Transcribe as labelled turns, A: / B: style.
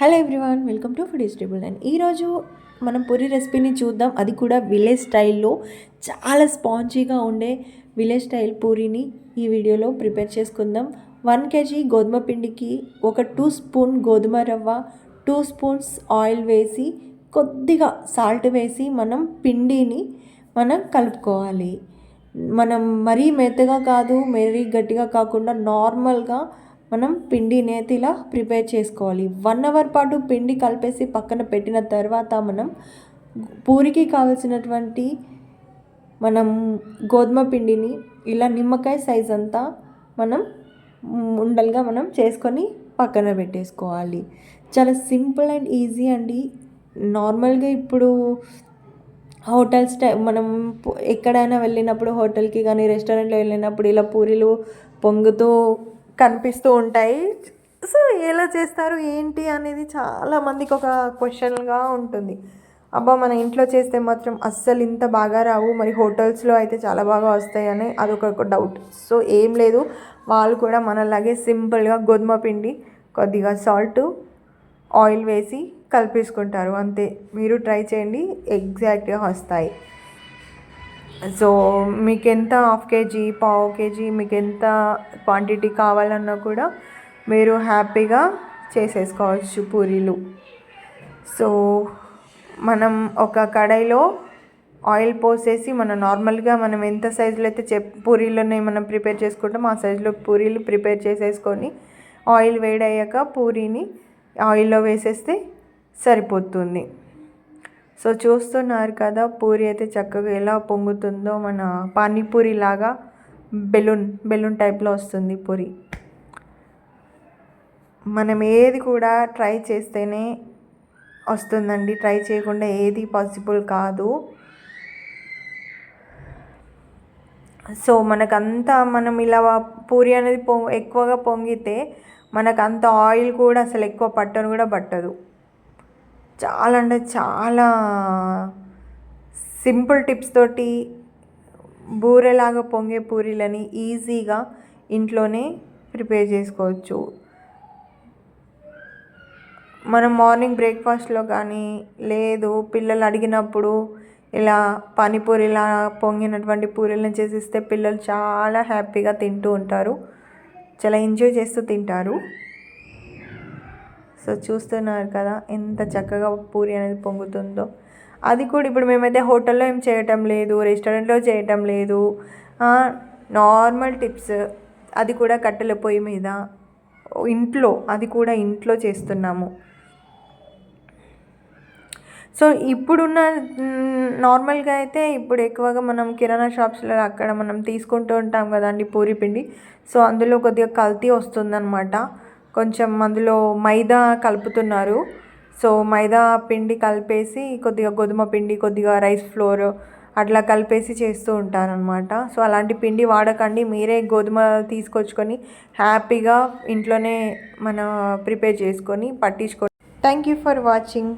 A: Hello everyone, welcome to food is table. And ఈరోజు మనం పూరి రెసిపీని చూద్దాం. అది కూడా విలేజ్ స్టైల్లో చాలా స్పాంజీగా ఉండే విలేజ్ స్టైల్ పూరిని ఈ వీడియోలో ప్రిపేర్ చేసుకుందాం. 1 kg గోధుమ పిండికి ఒక 2 స్పూన్ గోధుమ రవ్వ, 2 స్పూన్స్ ఆయిల్ వేసి కొద్దిగా సాల్ట్ వేసి పిండిని కలుపుకోవాలి. మనం మరీ మెత్తగా కాదు, మరీ గట్టిగా కాకుండా నార్మల్గా పిండి నేతిలా ప్రిపేర్ చేసుకోవాలి. 1 అవర్ పాటు పిండి కలిపేసి పక్కన పెట్టిన తర్వాత పూరికి కావాల్సినటువంటి గోధుమ పిండిని ఇలా నిమ్మకాయ సైజ్ అంతా ఉండలుగా చేసుకొని పక్కన పెట్టేసుకోవాలి. చాలా సింపుల్ అండ్ ఈజీ అండి. నార్మల్గా ఇప్పుడు హోటల్ ఎక్కడైనా వెళ్ళినప్పుడు హోటల్కి కానీ రెస్టారెంట్లో వెళ్ళినప్పుడు ఇలా పూరీలు పొంగుతూ కనిపిస్తూ ఉంటాయి. సో ఎలా చేస్తారు ఏంటి అనేది చాలామందికి ఒక క్వశ్చన్గా ఉంటుంది. అబ్బా, మన ఇంట్లో చేస్తే మాత్రం అస్సలు ఇంత బాగా రావు, మరి హోటల్స్లో అయితే చాలా బాగా వస్తాయని అదొక డౌట్. సో ఏం లేదు, వాళ్ళు కూడా మనలాగే సింపుల్గా గోధుమ పిండి కొద్దిగా సాల్ట్ ఆయిల్ వేసి కలిపేసుకుంటారు, అంతే. మీరు ట్రై చేయండి, ఎగ్జాక్ట్గా వస్తాయి. సో మీకు ఎంత 1/2 kg, 1/4 kg మీకు ఎంత క్వాంటిటీ కావాలన్నా కూడా మీరు హ్యాపీగా చేసేసుకోవచ్చు పూరీలు. సో మనం ఒక కడాయిలో ఆయిల్ పోసేసి నార్మల్గా ఎంత సైజులో అయితే పూరీలని ప్రిపేర్ చేసుకుంటామో ఆ సైజులో పూరీలు ప్రిపేర్ చేసేసుకొని ఆయిల్ వేడయ్యాక పూరీని ఆయిల్లో వేసేస్తే సరిపోతుంది. సో చూస్తున్నారు కదా, పూరి అయితే చక్కగా ఎలా పొంగుతుందో, మన పానీపూరి లాగా బెలూన్ టైప్లో వస్తుంది పూరి. మనం ఏది కూడా ట్రై చేస్తేనే వస్తుందండి, ట్రై చేయకుండా ఏది పాసిబుల్ కాదు. సో మనకంతా ఇలా పూరి అనేది ఎక్కువగా పొంగితే మనకంత ఆయిల్ కూడా అసలు ఎక్కువ పట్టదు. చాలా అంటే చాలా సింపుల్ టిప్స్ తోటి బూరెలాగా పొంగే పూరీలని ఈజీగా ఇంట్లోనే ప్రిపేర్ చేసుకోవచ్చు. మనం మార్నింగ్ బ్రేక్ఫాస్ట్లో కానీ, లేదు పిల్లలు అడిగినప్పుడు ఇలా పానీపూరిలా పొంగినటువంటి పూరీలను చేసిస్తే పిల్లలు చాలా హ్యాపీగా తింటూ ఉంటారు, చాలా ఎంజాయ్ చేస్తూ తింటారు. సో చూస్తున్నారు కదా ఎంత చక్కగా పూరి అనేది పొంగుతుందో. అది కూడా ఇప్పుడు మేమైతే హోటల్లో ఏం చేయటం లేదు, రెస్టారెంట్లో చేయటం లేదు. నార్మల్ టిప్స్, అది కూడా కట్టెల పొయ్యి మీద అది కూడా ఇంట్లో చేస్తున్నాము. సో ఇప్పుడున్న నార్మల్గా అయితే ఇప్పుడు ఎక్కువగా కిరాణా షాప్స్లో అక్కడ తీసుకుంటూ ఉంటాం కదండి పూరి పిండి. సో అందులో కొద్దిగా కల్తీ వస్తుందన్నమాట. కొంచెం అందులో మైదా కలుపుతున్నారు. సో మైదా పిండి కలిపేసి కొద్దిగా గోధుమ పిండి, కొద్దిగా రైస్ ఫ్లోర్ అట్లా కలిపేసి చేస్తూ ఉంటారనమాట. సో అలాంటి పిండి వాడకండి, మీరే గోధుమ తీసుకొచ్చుకొని హ్యాపీగా ఇంట్లోనే ప్రిపేర్ చేసుకొని పట్టించుకోండి. Thank you for watching.